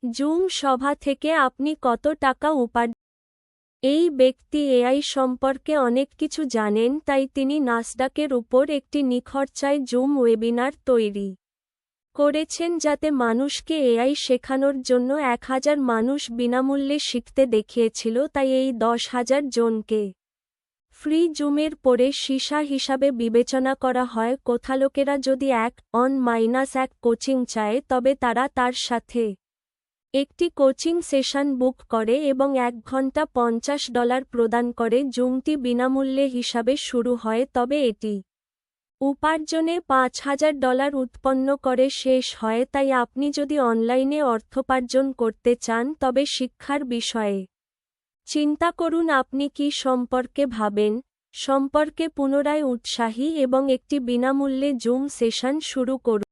Zoom সভা থেকে আপনি কত টাকা উপার্জন? এই ব্যক্তি এআই সম্পর্কে অনেক কিছু জানেন, তাই তিনি নাসডাকের উপর একটি নিখরচায় জুম ওয়েবিনার তৈরি করেছেন যাতে মানুষকে এআই শেখানোর জন্য 1000 মানুষ বিনামূল্যে শিখতে দেখিয়েছিল। তাই এই 10,000 জনকে ফ্রি জুমের পরে সীসা হিসাবে বিবেচনা করা হয়। লোকেরা যদি 1-on-1 কোচিং চায় তবে তারা তার সাথে একটি কোচিং সেশন বুক করে এবং 1 ঘন্টা $50 প্রদান করে। জুমটি বিনামূল্যে হিসাবে শুরু হয়, তবে এটি উপার্জনে $5,000 উৎপন্ন করে শেষ হয়। তাই আপনি যদি অনলাইনে অর্থোপার্জন করতে চান তবে শিক্ষার বিষয়ে চিন্তা করুন। আপনি কি সম্পর্কে ভাবেন সম্পর্কে পুনরায় উৎসাহী এবং একটি বিনামূল্যে জুম সেশন শুরু করুন।